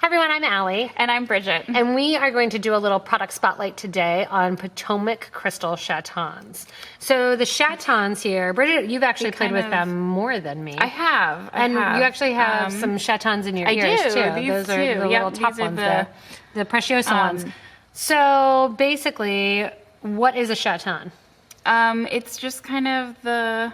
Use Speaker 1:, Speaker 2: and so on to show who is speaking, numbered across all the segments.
Speaker 1: Hi everyone, I'm Allie.
Speaker 2: And I'm Bridgette.
Speaker 1: And we are going to do a little product spotlight today on Potomac Crystal Chatons. So the Chatons here, Bridgette, you've actually played with them more than me.
Speaker 2: I have.
Speaker 1: And you actually have some Chatons in your ears too.
Speaker 2: These
Speaker 1: Those are the little top ones there. The Preciosa ones. So basically, what is a Chaton?
Speaker 2: It's just kind of the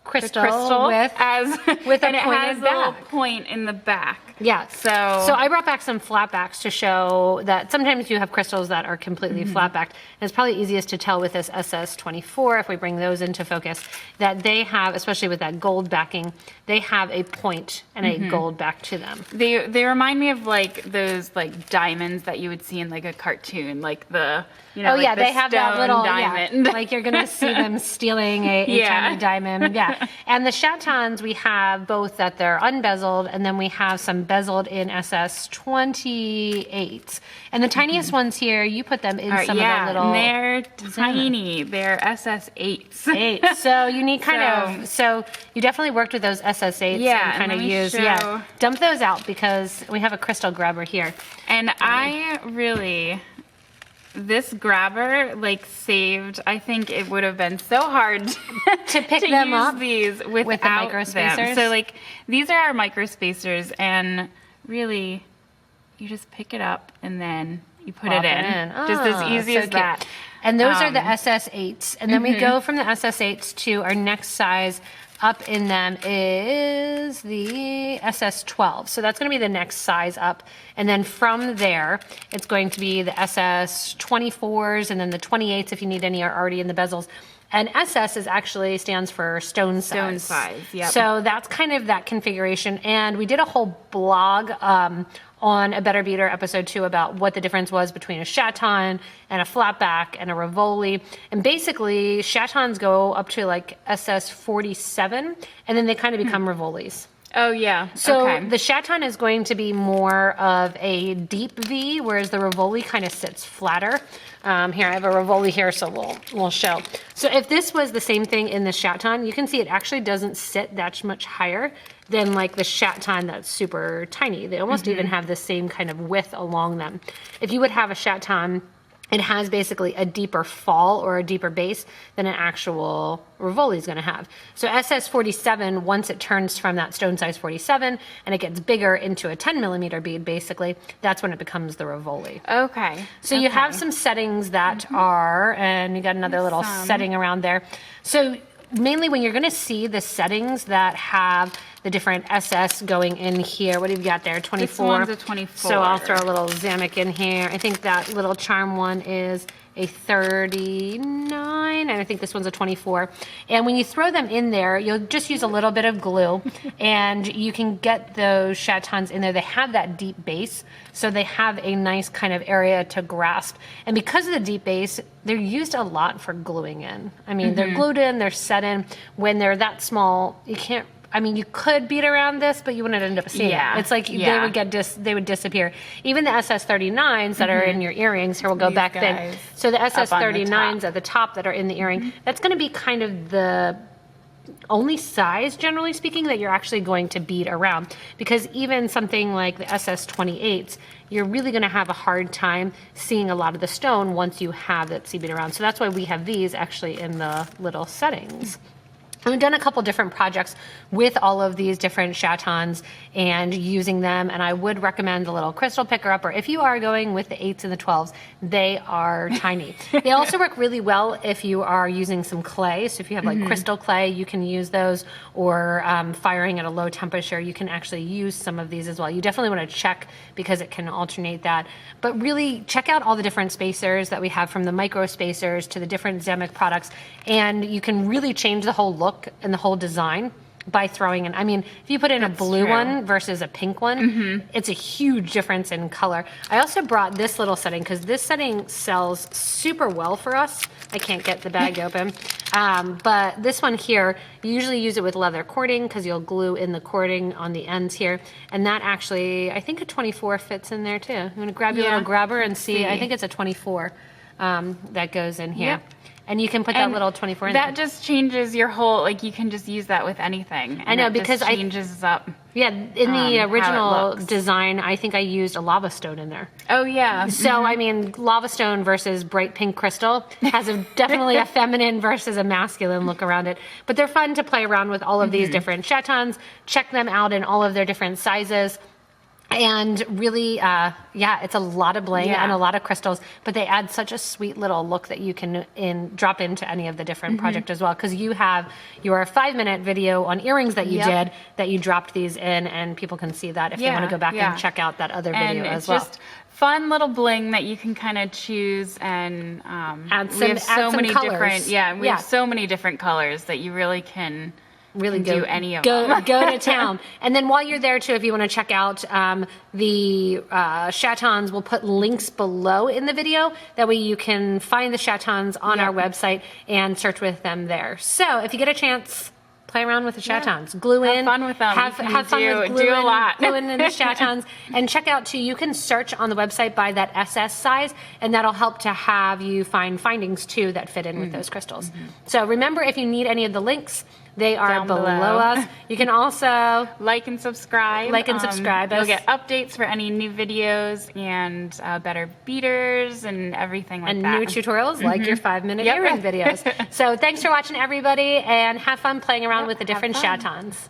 Speaker 1: crystal
Speaker 2: with
Speaker 1: a
Speaker 2: and it has
Speaker 1: pointed
Speaker 2: a little
Speaker 1: back.
Speaker 2: point in the back.
Speaker 1: Yeah.
Speaker 2: So
Speaker 1: I brought back some flat backs to show that sometimes you have crystals that are completely flat backed. And it's probably easiest to tell with this SS24, if we bring those into focus, that they have, especially with that gold backing, they have a point and a gold back to them.
Speaker 2: They remind me of like those like diamonds that you would see in like a cartoon, like the like
Speaker 1: they have that little
Speaker 2: diamond.
Speaker 1: Yeah, like you're gonna see them stealing a tiny diamond. Yeah. And the Chatons, we have both that they're unbezeled, and then we have some bezeled in SS28. And the tiniest ones here, you put them in some of the little.
Speaker 2: They're tiny. They're SS8s.
Speaker 1: So you need so you definitely worked with those SS8s and kind of used dump those out because we have a crystal grabber here.
Speaker 2: And this grabber like saved. I think it would have been so hard
Speaker 1: to pick them up
Speaker 2: these with the
Speaker 1: micro spacers.
Speaker 2: So like these are our micro spacers, and really, you just pick it up and then you put it in. Just as easy as that.
Speaker 1: And those are the SS8s, and then we go from the SS8s to our next size up in them is the SS12. So that's going to be the next size up. And then from there, it's going to be the SS24s, and then the 28s if you need any are already in the bezels. And SS actually stands for stone size.
Speaker 2: Stone size, yep.
Speaker 1: So that's kind of that configuration. And we did a whole blog on a Better Beader episode 2 about what the difference was between a Chaton and a flatback and a Rivoli. And basically, Chatons go up to like SS47, and then they kind of become Rivolis.
Speaker 2: Oh, yeah.
Speaker 1: So the Chaton is going to be more of a deep V, whereas the Rivoli kind of sits flatter. Here, I have a Rivoli here, so we'll show. So if this was the same thing in the Chaton, you can see it actually doesn't sit that much higher than like the Chaton that's super tiny. They almost even have the same kind of width along them. If you would have a Chaton, it has basically a deeper fall or a deeper base than an actual Rivoli is going to have. So SS47, once it turns from that stone size 47 and it gets bigger into a 10 millimeter bead, basically, that's when it becomes the Rivoli.
Speaker 2: Okay.
Speaker 1: So you have some settings that are, and you got another little setting around there. So mainly when you're going to see the settings that have the different SS going in here. What have you got there? 24.
Speaker 2: This one's a 24.
Speaker 1: So I'll throw a little Zamek in here. I think that little charm one is a 39, and I think this one's a 24. And when you throw them in there, you'll just use a little bit of glue, and you can get those Chatons in there. They have that deep base, so they have a nice kind of area to grasp. And because of the deep base, they're used a lot for gluing in. I mean, they're glued in, they're set in. When they're that small, you can't, I mean, you could beat around this, but you wouldn't end up seeing it. It's like they would disappear. Even the SS39s that are in your earrings, here we'll go back then. So the SS39s at the top that are in the earring, that's going to be kind of the only size, generally speaking, that you're actually going to bead around. Because even something like the SS28s, you're really going to have a hard time seeing a lot of the stone once you have that C-bead around. So that's why we have these actually in the little settings. And we've done a couple different projects with all of these different Chatons and using them, and I would recommend the little crystal picker up, or if you are going with the 8s and the 12s, they are tiny. They also work really well if you are using some clay. So if you have like crystal clay, you can use those, or firing at a low temperature, you can actually use some of these as well. You definitely want to check because it can alternate that. But really check out all the different spacers that we have, from the micro spacers to the different Zamek products, and you can really change the whole look and the whole design by throwing in. I mean, if you put in a blue one versus a pink one, it's a huge difference in color. I also brought this little setting because this setting sells super well for us. I can't get the bag open. But this one here, you usually use it with leather cording because you'll glue in the cording on the ends here. And that actually, I think a 24 fits in there too. I'm going to grab your little grabber and see. I think it's a 24. that goes in here.
Speaker 2: Yep.
Speaker 1: And you can put that little 24 in
Speaker 2: that
Speaker 1: there.
Speaker 2: just changes your whole, like you can just use that with anything.
Speaker 1: I know,
Speaker 2: it
Speaker 1: because
Speaker 2: just changes up.
Speaker 1: Yeah, in the original
Speaker 2: looks.
Speaker 1: design, I think I used a lava stone in there.
Speaker 2: Oh yeah.
Speaker 1: So, I mean, lava stone versus bright pink crystal has definitely a feminine versus a masculine look around it. But they're fun to play around with all of these different Chatons. Check them out in all of their different sizes. And really, yeah, it's a lot of bling and a lot of crystals, but they add such a sweet little look that you can drop into any of the different projects as well. Because you have your 5-minute video on earrings that you did, that you dropped these in, and people can see that if they want to go back and check out that other video as well.
Speaker 2: It's just fun little bling that you can kind of choose and
Speaker 1: add some,
Speaker 2: we have so many
Speaker 1: colors.
Speaker 2: different, we have so many different colors that you really can
Speaker 1: do
Speaker 2: any of them.
Speaker 1: Go to town. And then while you're there too, if you want to check out the Chatons, we'll put links below in the video. That way you can find the Chatons on our website and search with them there. So if you get a chance, play around with the Chatons. Glue in.
Speaker 2: Have fun with them.
Speaker 1: Have fun with
Speaker 2: do a lot.
Speaker 1: gluing in the Chatons. And check out too, you can search on the website by that SS size, and that'll help to have you find findings too that fit in with those crystals. So remember, if you need any of the links, they are
Speaker 2: Down
Speaker 1: below
Speaker 2: below.
Speaker 1: us. You can also
Speaker 2: like and subscribe.
Speaker 1: You'll
Speaker 2: get updates for any new videos and better beaters and everything like
Speaker 1: and
Speaker 2: that.
Speaker 1: new tutorials like your 5-minute earring videos. So thanks for watching, everybody, and have fun playing around with the different Chatons.